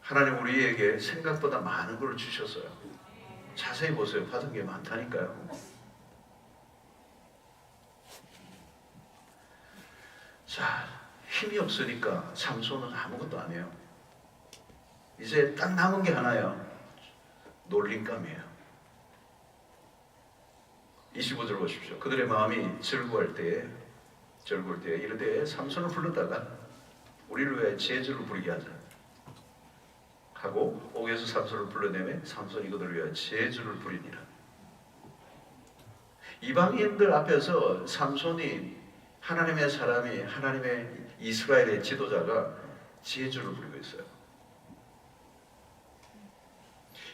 하나님 우리에게 생각보다 많은 걸 주셨어요. 자세히 보세요. 받은 게 많다니까요. 자, 힘이 없으니까 삼손은 아무것도 안 해요. 이제 딱 남은 게 하나예요. 놀림감이에요. 25절 보십시오. 그들의 마음이 절구할 때에 이르되 삼손을 불렀다가 우리를 위해 제주를 부리게 하자 하고 옥에서 삼손을 불러내매 삼손이 그들을 위해 제주를 부리니라. 이방인들 앞에서 삼손이 하나님의 사람이, 하나님의 이스라엘의 지도자가 제주를 부리고 있어요.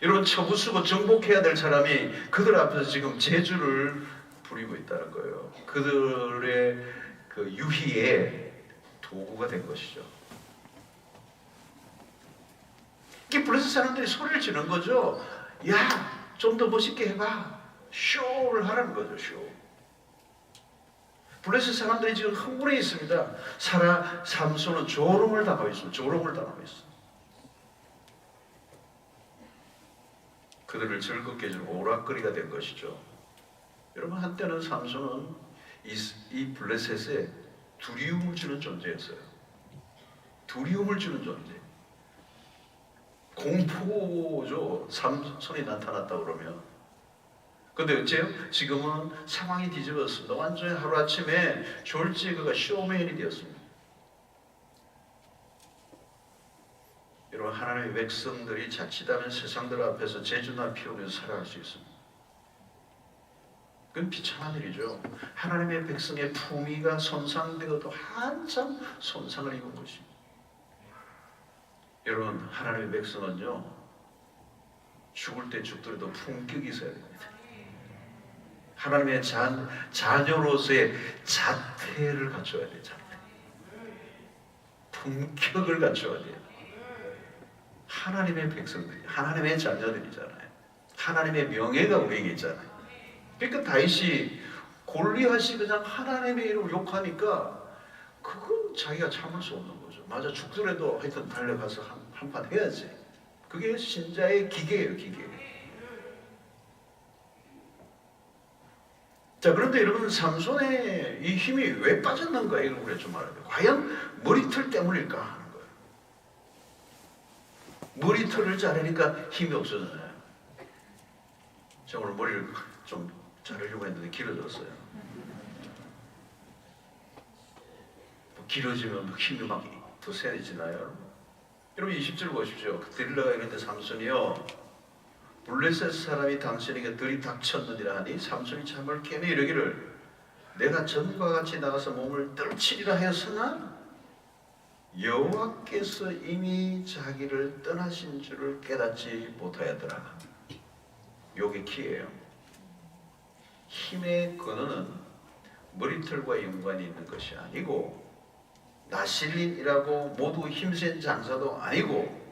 여러분 처부수고 정복해야 될 사람이 그들 앞에서 지금 제주를 부리고 있다는 거예요. 그들의 그 유희의 도구가 된 것이죠. 이게 블레셋 사람들이 소리를 지는 거죠. 야, 좀 더 멋있게 해봐. 쇼를 하라는 거죠. 쇼. 블레셋 사람들이 지금 흥분해 있습니다. 삼손은 조롱을 당하고 있습니다. 조롱을 당하고 있습니다. 그들을 즐겁게 해주는 오락거리가 된 것이죠. 여러분 한때는 삼손은 이 블레셋에 두려움을 주는 존재였어요. 두려움을 주는 존재. 공포죠. 삼손이 나타났다 그러면 근데 어째요? 지금은 상황이 뒤집어졌습니다. 완전히 하루아침에 졸지가 쇼맨이 되었습니다. 여러분, 하나님의 백성들이 자칫하면 세상들 앞에서 재주나 피우면서 살아갈 수 있습니다. 그건 비참한 일이죠. 하나님의 백성의 품위가 손상되어도 한참 손상을 입은 것입니다. 여러분, 하나님의 백성은요, 죽을 때 죽더라도 품격이 있어야 됩니다. 하나님의 자녀로서의 자태를 갖춰야 돼요. 자태. 품격을 갖춰야 돼요. 하나님의 백성들이, 하나님의 자녀들이잖아요. 하나님의 명예가 우리에게 있잖아요. 그러니까 다윗이 골리앗이 그냥 하나님의 이름을 욕하니까 그건 자기가 참을 수 없는 거죠. 맞아, 죽더라도 하여튼 달려가서 한판 해야지. 그게 신자의 기계예요, 기계. 자, 그런데 여러분, 삼손의 이 힘이 왜 빠졌는가 이걸 우리가 좀 알아야 돼요. 과연 머리털 때문일까 하는 거예요. 머리털을 자르니까 힘이 없어졌나요? 제가 오늘 머리를 좀 자르려고 했는데 길어졌어요. 길어지면 힘이 막 더 세지나요? 여러분, 20절 보십시오. 데릴라가 이런데 삼손이요, 블레셋 사람이 당신에게 들이닥쳤느니라 하니 삼손이 잠을 깨며 이르기를 내가 전과 같이 나가서 몸을 떨치리라 하였으나 여호와께서 이미 자기를 떠나신 줄을 깨닫지 못하였더라. 요게 키예요. 힘의 근원은 머리털과 연관이 있는 것이 아니고 나실린이라고 모두 힘센 장사도 아니고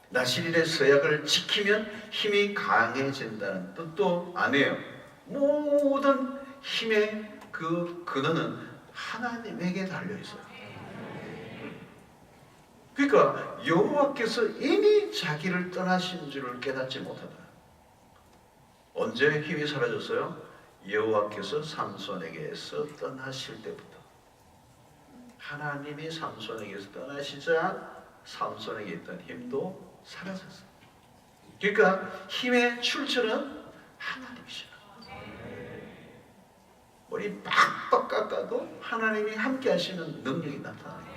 나실린의 서약을 지키면 힘이 강해진다는 뜻도 아니에요. 모든 힘의 그 근원은 하나님에게 달려있어요. 그러니까 여호와께서 이미 자기를 떠나신 줄을 깨닫지 못하다. 언제 힘이 사라졌어요? 여호와께서 삼손에게서 떠나실 때부터. 하나님이 삼손에게서 떠나시자 삼손에게 있던 힘도 사라졌어요. 그러니까 힘의 출처는 하나님이시다. 머리 빡빡 깎아도 하나님이 함께 하시는 능력이 나타나요.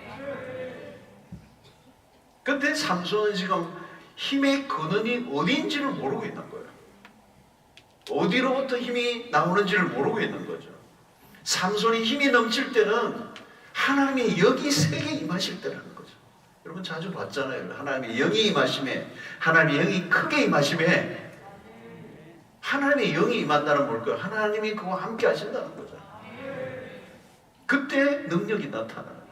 그런데 삼손은 지금 힘의 근원이 어디인지를 모르고 있는 거예요. 어디로부터 힘이 나오는지를 모르고 있는 거죠. 삼손이 힘이 넘칠 때는 하나님의 영이 세게 임하실 때라는 거죠. 여러분 자주 봤잖아요. 하나님의 영이 임하심에, 하나님의 영이 크게 임하심에, 하나님의 영이 임한다는 뭘까요? 하나님이 그와 함께 하신다는 거죠. 그때 능력이 나타나는 거예요.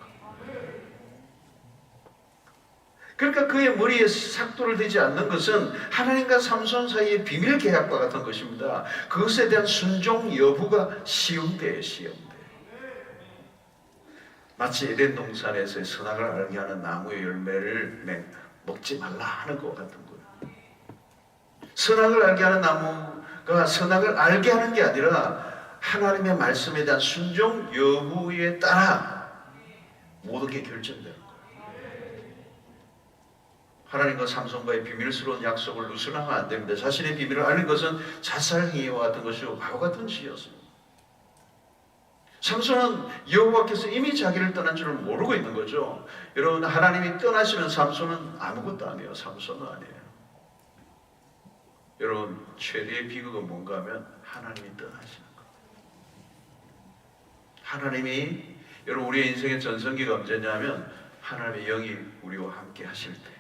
그러니까 그의 머리에 삭도를 대지 않는 것은 하나님과 삼손 사이의 비밀 계약과 같은 것입니다. 그것에 대한 순종 여부가 시험대예요, 시험대. 마치 에덴 동산에서 선악을 알게 하는 나무의 열매를 먹지 말라 하는 것 같은 거예요. 선악을 알게 하는 나무가 선악을 알게 하는 게 아니라 하나님의 말씀에 대한 순종 여부에 따라 모든 게 결정되는 거예요. 하나님과 삼손과의 비밀스러운 약속을 누설하면 안 됩니다. 자신의 비밀을 아는 것은 자살행위와 같은 것이고 바보 같은 짓이었습니다. 삼손은 여호와께서 이미 자기를 떠난 줄을 모르고 있는 거죠. 여러분, 하나님이 떠나시면 삼손은 아무것도 아니에요. 삼손은 아니에요. 여러분, 최대의 비극은 뭔가 하면 하나님이 떠나시는 거예요. 하나님이, 여러분, 우리의 인생의 전성기가 언제냐면 하나님의 영이 우리와 함께 하실 때.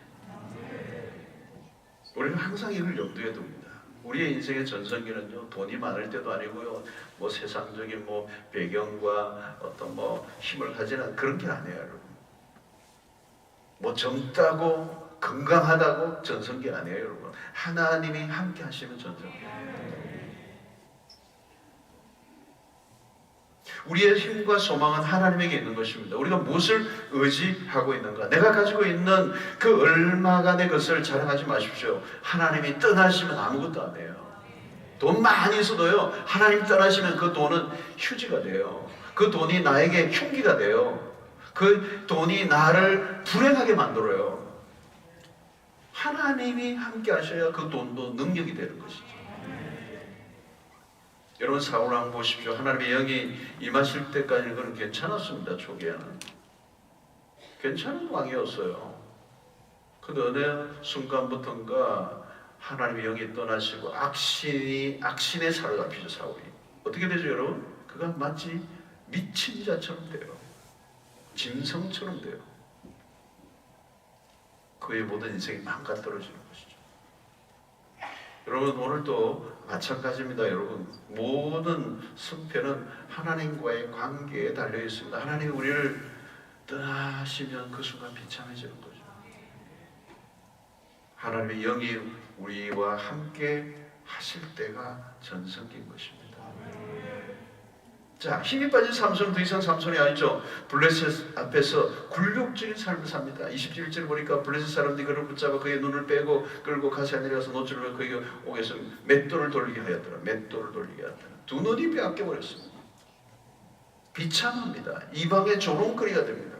우리는 항상 이걸 염두에 둡니다. 우리의 인생의 전성기는요, 돈이 많을 때도 아니고요, 뭐 세상적인 뭐 배경과 어떤 뭐 힘을 가지는 그런 게 아니에요, 여러분. 뭐 젊다고 건강하다고 전성기 아니에요, 여러분. 하나님이 함께 하시면 전성기예요. 우리의 힘과 소망은 하나님에게 있는 것입니다. 우리가 무엇을 의지하고 있는가? 내가 가지고 있는 그 얼마간의 것을 자랑하지 마십시오. 하나님이 떠나시면 아무것도 안 해요. 돈 많이 있어도요, 하나님 떠나시면 그 돈은 휴지가 돼요. 그 돈이 나에게 흉기가 돼요. 그 돈이 나를 불행하게 만들어요. 하나님이 함께 하셔야 그 돈도 능력이 되는 것이죠. 여러분 사울 왕 보십시오. 하나님의 영이 임하실 때까지는 그건 괜찮았습니다. 초기에는 괜찮은 왕이었어요. 근데 어느 순간부터인가 하나님의 영이 떠나시고 악신에 사로잡히죠. 사울이 어떻게 되죠, 여러분? 그가 마치 미친 자처럼 돼요. 짐승처럼 돼요. 그의 모든 인생이 망가떨어지는 것이죠. 여러분 오늘도 마찬가지입니다. 여러분 모든 승패는 하나님과의 관계에 달려 있습니다. 하나님이 우리를 떠나시면 그 순간 비참해지는 거죠. 하나님의 영이 우리와 함께 하실 때가 전성기인 것입니다. 자, 힘이 빠진 삼손은 더 이상 삼손이 아니죠. 블레셋 앞에서 굴욕적인 삶을 삽니다. 21절 보니까 블레셋 사람들이 그를 붙잡아 그의 눈을 빼고 끌고 가시에 내려가서 노줄을 그에게 옥에서 맷돌을 돌리게 하였더라. 맷돌을 돌리게 하였더라. 두 눈이 빼앗겨 버렸습니다. 비참합니다. 이방의 조롱거리가 됩니다.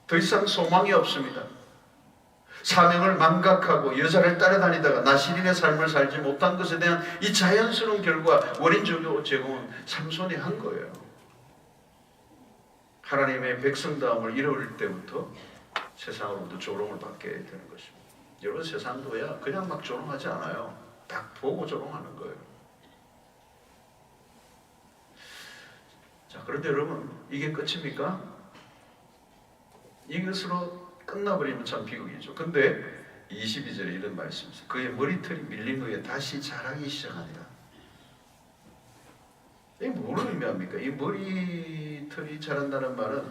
더 이상 소망이 없습니다. 사명을 망각하고 여자를 따라다니다가 나시린의 삶을 살지 못한 것에 대한 이 자연스러운 결과 원인적으로 제공은 삼손이 한 거예요. 하나님의 백성다움을 잃어버릴 때부터 세상으로부터 조롱을 받게 되는 것입니다. 여러분 세상도야 그냥 막 조롱하지 않아요. 딱 보고 조롱하는 거예요. 자, 그런데 여러분 이게 끝입니까? 이것으로 끝나버리면 참 비극이죠. 근데 22절에 이런 말씀이 있어요. 그의 머리털이 밀린 후에 다시 자라기 시작하니라. 이게 뭐를 의미합니까? 이 머리털이 자란다는 말은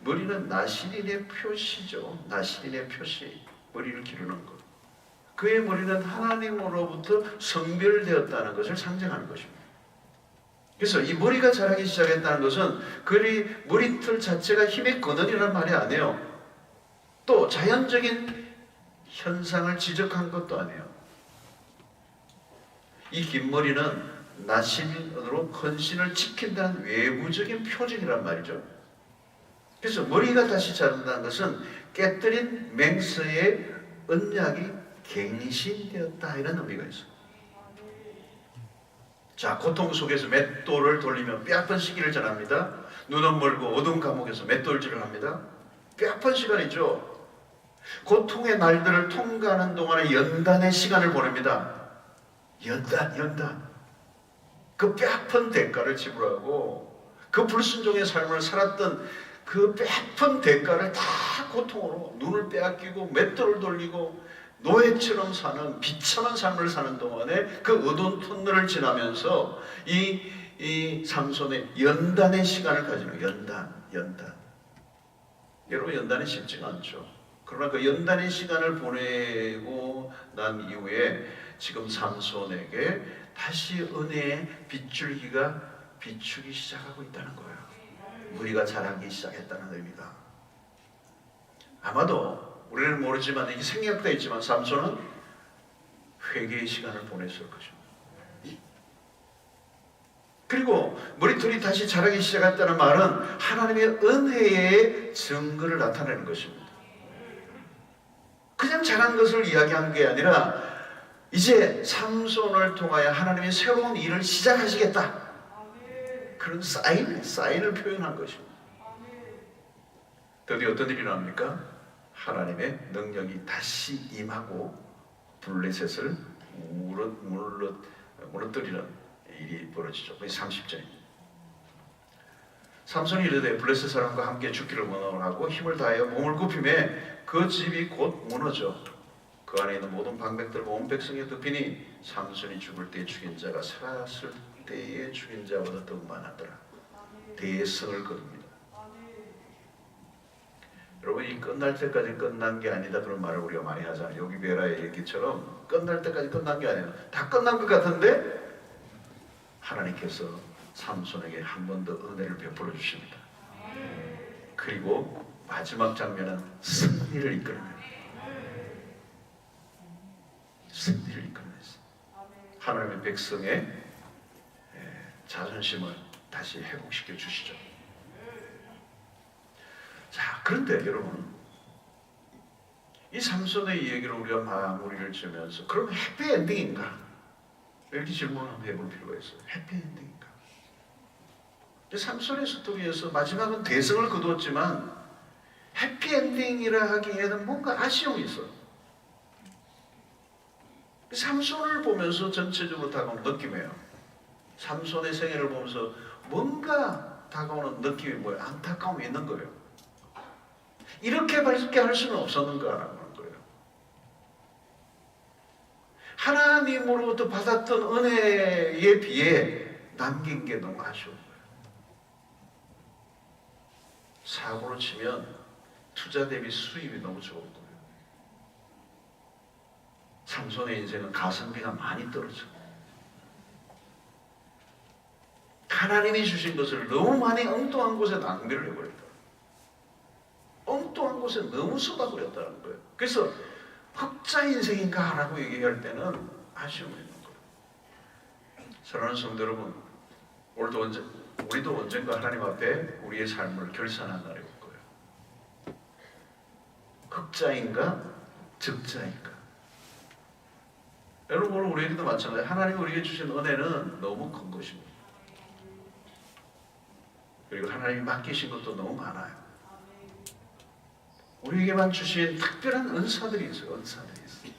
머리는 나시린의 표시죠. 나시린의 표시. 머리를 기르는 것. 그의 머리는 하나님으로부터 성별되었다는 것을 상징하는 것입니다. 그래서 이 머리가 자라기 시작했다는 것은 그의 머리털 자체가 힘의 근원이라는 말이 아니에요. 또 자연적인 현상을 지적한 것도 아니에요. 이 긴 머리는 나신으로 헌신을 지킨다는 외부적인 표징이란 말이죠. 그래서 머리가 다시 자란다는 것은 깨뜨린 맹서의 언약이 갱신되었다 이런 의미가 있어요. 자, 고통 속에서 맷돌을 돌리면 뼈아픈 시기를 전합니다. 눈은 멀고 어두운 감옥에서 맷돌질을 합니다. 뼈아픈 시간이죠. 고통의 날들을 통과하는 동안에 연단의 시간을 보냅니다. 연단. 그 뼈아픈 대가를 지불하고 그 불순종의 삶을 살았던 그 뼈아픈 대가를 다 고통으로 눈을 빼앗기고 맷돌을 돌리고 노예처럼 사는 비참한 삶을 사는 동안에 그 어두운 터널을 지나면서 이 삼손의 연단의 시간을 가지는 연단. 여러분 연단이 쉽지가 않죠. 그러나 그 연단의 시간을 보내고 난 이후에 지금 삼손에게 다시 은혜의 빗줄기가 비추기 시작하고 있다는 거예요. 머리가 자라기 시작했다는 의미가. 아마도 우리는 모르지만 이게 생략되어 있지만 삼손은 회개의 시간을 보냈을 것입니다. 그리고 머리털이 다시 자라기 시작했다는 말은 하나님의 은혜의 증거를 나타내는 것입니다. 그냥 자란 것을 이야기한 게 아니라 이제 삼손을 통하여 하나님이 새로운 일을 시작하시겠다. 그런 사인을 표현한 것입니다. 드디어 어떤 일이 나옵니까? 하나님의 능력이 다시 임하고 블레셋을 무너뜨리는 일이 벌어지죠. 그게 30절입니다. 삼손이 이르되 블레셋 사람과 함께 죽기를 원하고 힘을 다하여 몸을 굽히매 그 집이 곧 무너져 그 안에 있는 모든 방백들과 온 백성이 덮이니 삼손이 죽을 때 죽인 자가 살았을 때의 죽인 자보다 더욱 많았더라. 대성을 거둡니다. 여러분 이 끝날 때까지 끝난 게 아니다 그런 말을 우리가 많이 하잖아요. 요기베라의 얘기처럼 끝날 때까지 끝난 게 아니에요. 다 끝난 것 같은데 하나님께서 삼손에게 한 번 더 은혜를 베풀어 주십니다. 그리고 마지막 장면은 승리를 이끌어내요. 승리를 이끌어냈어요. 하나님의 백성의 자존심을 다시 회복시켜 주시죠. 자, 그런데 여러분 이 삼손의 이야기를 우리가 마무리를 지으면서 그럼 해피엔딩인가? 이렇게 질문을 한번 해볼 필요가 있어요. 해피엔딩인가? 삼손의 스토리에서 마지막은 대성을 거두었지만 해피엔딩이라 하기에는 뭔가 아쉬움이 있어요. 삼손을 보면서 전체적으로 다가오는 느낌이에요. 삼손의 생애를 보면서 뭔가 다가오는 느낌이 뭐예요? 안타까움이 있는 거예요. 이렇게 밝게 할 수는 없었는가라는 거예요. 하나님으로부터 받았던 은혜에 비해 남긴 게 너무 아쉬운 거예요. 사고로 치면 투자 대비 수입이 너무 적은 거예요. 삼손의 인생은 가성비가 많이 떨어져. 하나님이 주신 것을 너무 많이 엉뚱한 곳에 낭비를 해버렸다. 엉뚱한 곳에 너무 쏟아버렸다는 거예요. 그래서 흑자 인생인가 라고 얘기할 때는 아쉬움이 있는 거예요. 사랑하는 성도 여러분, 우리도 언젠가 하나님 앞에 우리의 삶을 결산한 날이 올 거예요. 흑자인가 적자인가. 여러분, 오늘 우리에게도 마찬가지예요. 하나님이 우리에게 주신 은혜는 너무 큰 것입니다. 그리고 하나님이 맡기신 것도 너무 많아요. 우리에게만 주신 특별한 은사들이 있어요. 은사들이 있어요.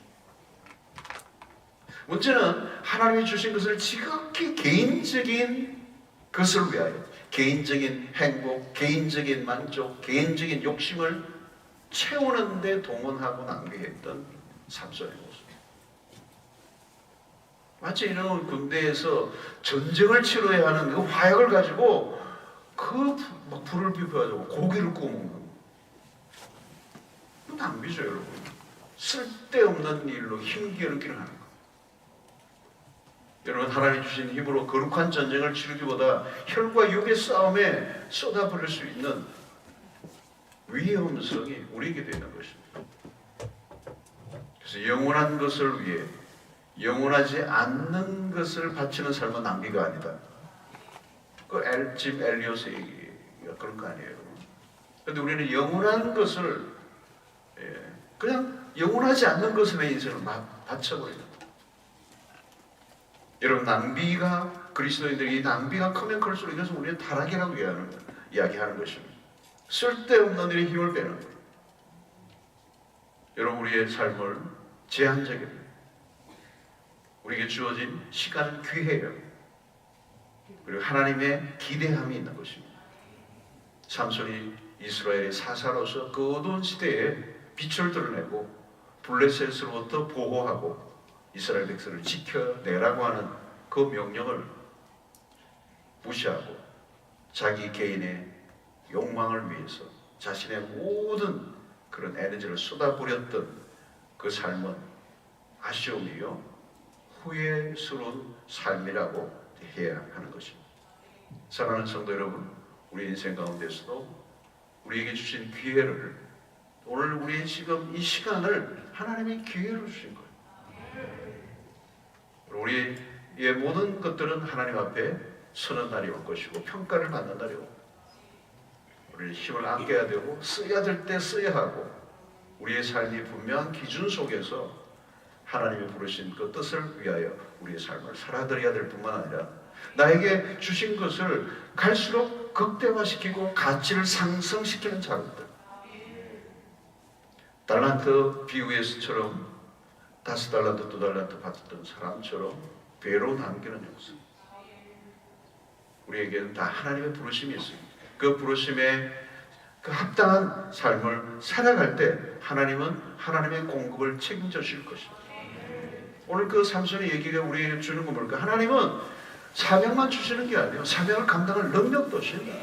문제는 하나님이 주신 것을 지극히 개인적인 것을 위하여, 개인적인 행복, 개인적인 만족, 개인적인 욕심을 채우는 데 동원하고 낭비했던 삼손의 모습. 마치 이런 군대에서 전쟁을 치러야 하는 그 화약을 가지고 막 불을 피워가지고 고기를 구워 먹는 거. 낭비죠, 여러분. 쓸데없는 일로 힘겨루기를 하는 거. 여러분, 하나님 주신 힘으로 거룩한 전쟁을 치르기보다 혈과 육의 싸움에 쏟아버릴 수 있는 위험성이 우리에게 되는 것입니다. 그래서 영원한 것을 위해 영원하지 않는 것을 바치는 삶은 낭비가 아니다. 짐 엘리엇의 얘기가 그런 거 아니에요. 그런데 우리는 영원한 것을 그냥 영원하지 않는 것에 내 인생을 바쳐버리는 거예요. 여러분, 낭비가 그리스도인들이 낭비가 크면 클수록 이것은 우리는 타락이라고 이야기하는 것입니다. 쓸데없는 일에 힘을 빼는 거예요. 여러분, 우리의 삶을 제한적입니다. 우리에게 주어진 시간은 귀해요. 그리고 하나님의 기대함이 있는 것입니다. 삼손이 이스라엘의 사사로서 그 어두운 시대에 빛을 드러내고 블레셋으로부터 보호하고 이스라엘 백성을 지켜내라고 하는 그 명령을 무시하고 자기 개인의 욕망을 위해서 자신의 모든 그런 에너지를 쏟아부렸던 그 삶은 아쉬움이요, 후회스러운 삶이라고 해야 하는 것입니다. 사랑하는 성도 여러분, 우리 인생 가운데서도 우리에게 주신 기회를, 오늘 우리의 지금 이 시간을 하나님이 기회로 주신 거예요. 우리의 모든 것들은 하나님 앞에 서는 날이 올 것이고 평가를 받는 날이 오고, 우리의 힘을 아껴야 되고 써야 될 때 써야 하고, 우리의 삶이 분명한 기준 속에서 하나님이 부르신 그 뜻을 위하여 우리의 삶을 살아드려야 될 뿐만 아니라 나에게 주신 것을 갈수록 극대화시키고 가치를 상승시키는 자들들. 달란트 비유에서처럼 5달란트, 2달란트 받았던 사람처럼 배로 남기는 역사. 우리에게는 다 하나님의 부르심이 있습니다. 그 부르심에 그 합당한 삶을 살아갈 때 하나님은 하나님의 공급을 책임져 주실 것입니다. 오늘 그 삼손의 얘기가 우리에게 주는 건 뭘까? 하나님은 사명만 주시는 게 아니에요. 사명을 감당할 능력도 주신다.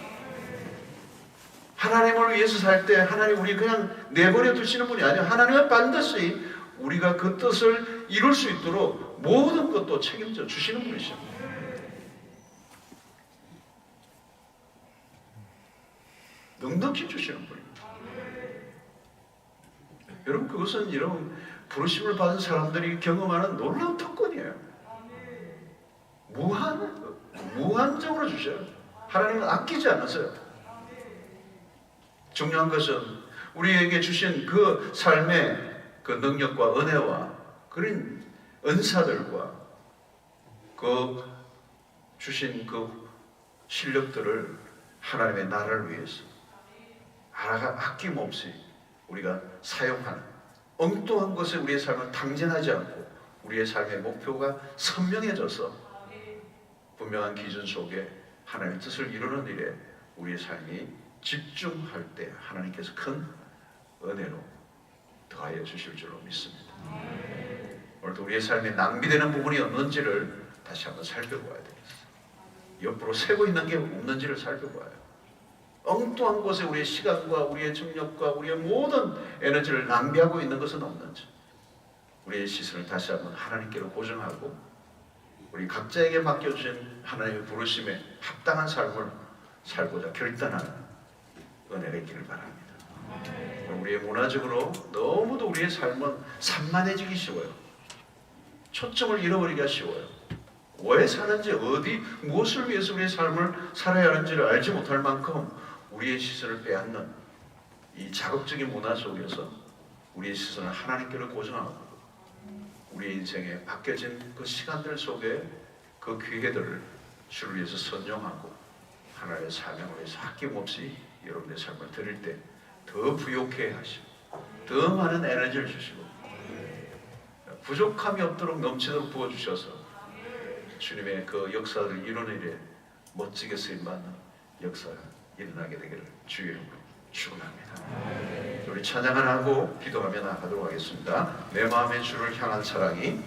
하나님을 위해서 살 때 하나님 우리 그냥 내버려 두시는 분이 아니에요. 하나님은 반드시 우리가 그 뜻을 이룰 수 있도록 모든 것도 책임져 주시는 분이십니다. 넉넉히 주시는 분입니다. 여러분, 그것은 이런 부르심을 받은 사람들이 경험하는 놀라운 특권이에요. 무한적으로 주셔요. 하나님은 아끼지 않으세요. 중요한 것은 우리에게 주신 그 삶의 그 능력과 은혜와 그런 은사들과 그 주신 그 실력들을 하나님의 나라를 위해서 아낌없이 우리가 사용하는, 엉뚱한 것에 우리의 삶을 당진하지 않고 우리의 삶의 목표가 선명해져서 분명한 기준 속에 하나님의 뜻을 이루는 일에 우리의 삶이 집중할 때 하나님께서 큰 은혜로 더하여 주실 줄로 믿습니다. 오늘도 우리의 삶에 낭비되는 부분이 없는지를 다시 한번 살펴봐야 되겠어요. 옆으로 새고 있는 게 없는지를 살펴봐요. 엉뚱한 곳에 우리의 시간과 우리의 정력과 우리의 모든 에너지를 낭비하고 있는 것은 없는지, 우리의 시선을 다시 한번 하나님께로 고정하고 우리 각자에게 맡겨주신 하나님의 부르심에 합당한 삶을 살고자 결단하는 은혜가 있기를 바랍니다. 우리의 문화적으로 너무도 우리의 삶은 산만해지기 쉬워요. 초점을 잃어버리기가 쉬워요. 왜 사는지, 어디 무엇을 위해서 우리의 삶을 살아야 하는지를 알지 못할 만큼 우리의 시선을 빼앗는 이 자극적인 문화 속에서 우리의 시선을 하나님께로 고정하고 우리의 인생에 바뀌어진 그 시간들 속에 그 기회들을 주를 위해서 선용하고 하나님의 사명을 위해서 아낌없이 여러분의 삶을 드릴 때 더 부욕해 하시고 더 많은 에너지를 주시고 부족함이 없도록 넘치도록 부어주셔서 주님의 그 역사를 이루는 일에 멋지게 쓰임받는 역사가 일어나게 되기를 주의 이름으로 축원합니다. 우리 찬양을 하고 기도하며 나가도록 하겠습니다. 내 마음의 주를 향한 사랑이